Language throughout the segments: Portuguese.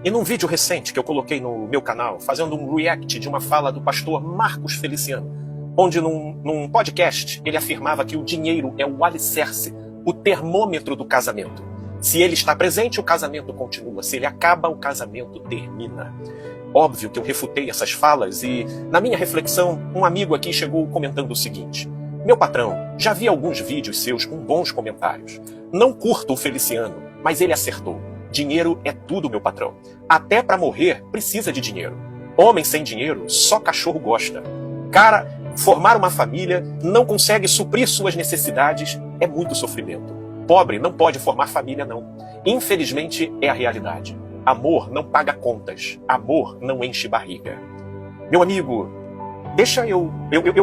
E num vídeo recente que eu coloquei no meu canal, fazendo um react de uma fala do pastor Marcos Feliciano, onde num podcast ele afirmava que o dinheiro é o alicerce, o termômetro do casamento. Se ele está presente, o casamento continua. Se ele acaba, o casamento termina. Óbvio que eu refutei essas falas e, na minha reflexão, um amigo aqui chegou comentando o seguinte: meu patrão, já vi alguns vídeos seus com bons comentários. Não curto o Feliciano, mas ele acertou. Dinheiro é tudo, meu patrão. Até para morrer, precisa de dinheiro. Homem sem dinheiro, só cachorro gosta. Cara, formar uma família, não consegue suprir suas necessidades, é muito sofrimento. Pobre não pode formar família, não. Infelizmente, é a realidade. Amor não paga contas. Amor não enche barriga. Meu amigo, deixa eu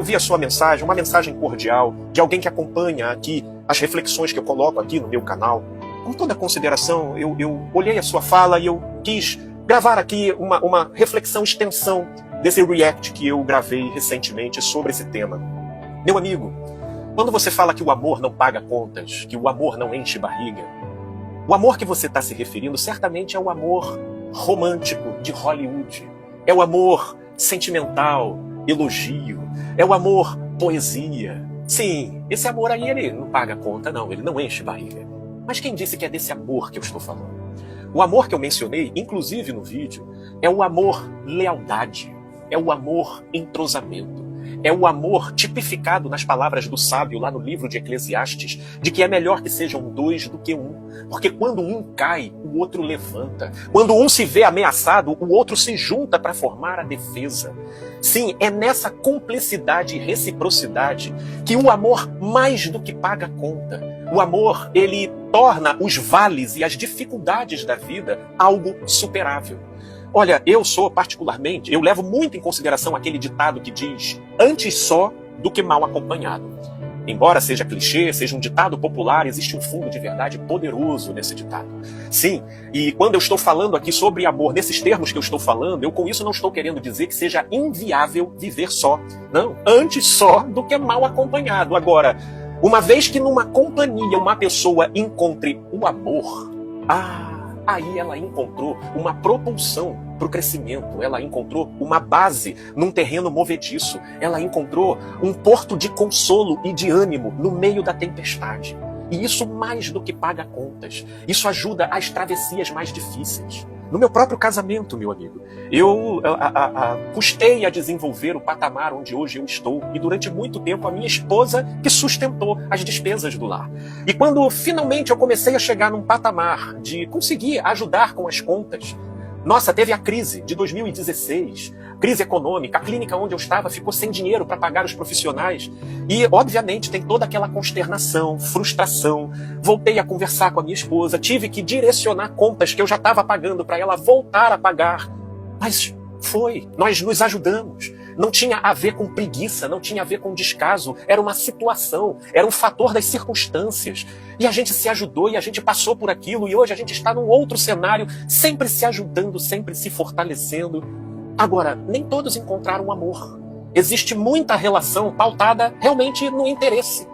vi a sua mensagem, uma mensagem cordial, de alguém que acompanha aqui as reflexões que eu coloco aqui no meu canal. Com toda consideração, eu olhei a sua fala e eu quis gravar aqui uma reflexão, extensão desse react que eu gravei recentemente sobre esse tema. Meu amigo, quando você fala que o amor não paga contas, que o amor não enche barriga, o amor que você está se referindo certamente é o amor romântico de Hollywood. É o amor sentimental, elogio. É o amor poesia. Sim, esse amor aí ele não paga conta não, ele não enche barriga. Mas quem disse que é desse amor que eu estou falando? O amor que eu mencionei, inclusive no vídeo, é o amor lealdade. É o amor entrosamento. É o amor tipificado nas palavras do sábio lá no livro de Eclesiastes, de que é melhor que sejam dois do que um. Porque quando um cai, o outro levanta. Quando um se vê ameaçado, o outro se junta para formar a defesa. Sim, é nessa cumplicidade e reciprocidade que o amor mais do que paga conta. O amor, ele torna os vales e as dificuldades da vida algo superável. Olha, eu levo muito em consideração aquele ditado que diz: antes só do que mal acompanhado. Embora seja clichê, seja um ditado popular, existe um fundo de verdade poderoso nesse ditado. Sim, e quando eu estou falando aqui sobre amor, nesses termos que eu estou falando, eu com isso não estou querendo dizer que seja inviável viver só. Não, antes só do que mal acompanhado. Agora, uma vez que numa companhia uma pessoa encontre o amor, aí ela encontrou uma propulsão para o crescimento, ela encontrou uma base num terreno movediço, ela encontrou um porto de consolo e de ânimo no meio da tempestade. E isso mais do que paga contas, isso ajuda as travessias mais difíceis. No meu próprio casamento, meu amigo, eu custei a desenvolver o patamar onde hoje eu estou, e durante muito tempo a minha esposa que sustentou as despesas do lar. E quando finalmente eu comecei a chegar num patamar de conseguir ajudar com as contas, nossa, teve a crise de 2016, crise econômica, a clínica onde eu estava ficou sem dinheiro para pagar os profissionais. E, obviamente, tem toda aquela consternação, frustração. Voltei a conversar com a minha esposa, tive que direcionar contas que eu já estava pagando para ela voltar a pagar. Mas nós nos ajudamos. Não tinha a ver com preguiça, não tinha a ver com descaso, era uma situação, era um fator das circunstâncias. E a gente se ajudou e a gente passou por aquilo e hoje a gente está num outro cenário, sempre se ajudando, sempre se fortalecendo. Agora, nem todos encontraram amor. Existe muita relação pautada realmente no interesse.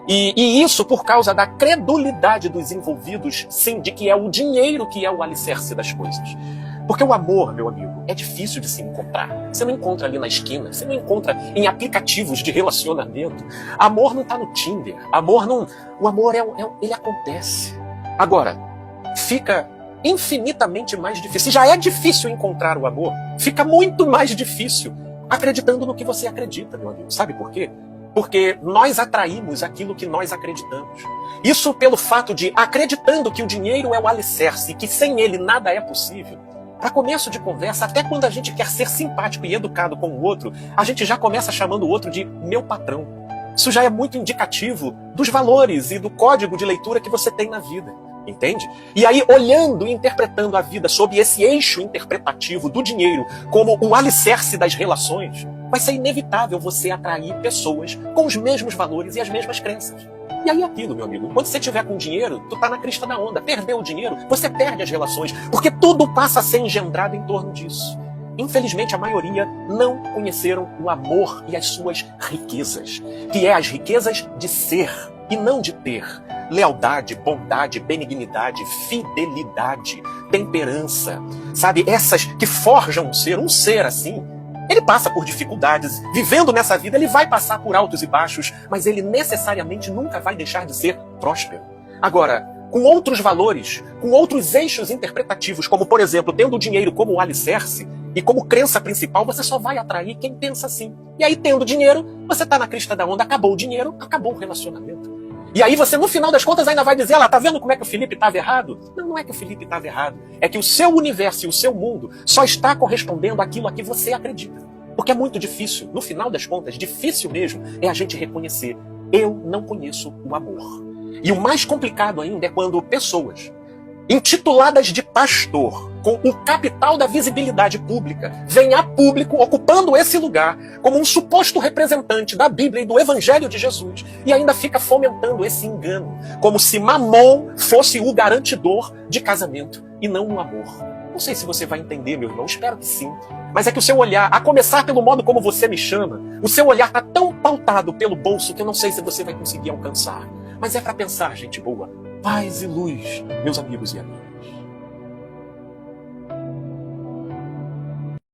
E isso por causa da credulidade dos envolvidos, sim, de que é o dinheiro que é o alicerce das coisas. Porque o amor, meu amigo, é difícil de se encontrar. Você não encontra ali na esquina, você não encontra em aplicativos de relacionamento. Amor não está no Tinder. O amor ele acontece. Agora, fica infinitamente mais difícil. Se já é difícil encontrar o amor, fica muito mais difícil acreditando no que você acredita, meu amigo. Sabe por quê? Porque nós atraímos aquilo que nós acreditamos. Isso pelo fato de, acreditando que o dinheiro é o alicerce e que sem ele nada é possível, para começo de conversa, até quando a gente quer ser simpático e educado com o outro, a gente já começa chamando o outro de meu patrão. Isso já é muito indicativo dos valores e do código de leitura que você tem na vida. Entende? E aí, olhando e interpretando a vida sob esse eixo interpretativo do dinheiro como o alicerce das relações, vai ser inevitável você atrair pessoas com os mesmos valores e as mesmas crenças. E aí aquilo, meu amigo, quando você tiver com dinheiro, tu tá na crista da onda. Perdeu o dinheiro, você perde as relações, porque tudo passa a ser engendrado em torno disso. Infelizmente, a maioria não conheceram o amor e as suas riquezas, que é as riquezas de ser e não de ter. lealdade, bondade, benignidade, fidelidade, temperança, sabe? Essas que forjam um ser assim, ele passa por dificuldades, vivendo nessa vida ele vai passar por altos e baixos, mas ele necessariamente nunca vai deixar de ser próspero. Agora, com outros valores, com outros eixos interpretativos, como por exemplo, tendo o dinheiro como alicerce e como crença principal, você só vai atrair quem pensa assim. E aí, tendo dinheiro, você tá na crista da onda, acabou o dinheiro, acabou o relacionamento. E aí você, no final das contas, ainda vai dizer, tá vendo como é que o Felipe estava errado? Não, não é que o Felipe estava errado. É que o seu universo e o seu mundo só está correspondendo àquilo a que você acredita. Porque é muito difícil, no final das contas, difícil mesmo, é a gente reconhecer, eu não conheço o amor. E o mais complicado ainda é quando pessoas intituladas de pastor, com o capital da visibilidade pública, vêm a público ocupando esse lugar como um suposto representante da Bíblia e do Evangelho de Jesus, e ainda fica fomentando esse engano, como se Mamon fosse o garantidor de casamento e não o amor. Não sei se você vai entender, meu irmão, espero que sim. Mas é que o seu olhar, a começar pelo modo como você me chama, o seu olhar está tão pautado pelo bolso que eu não sei se você vai conseguir alcançar. Mas é para pensar, gente boa. Paz e luz, meus amigos e amigas.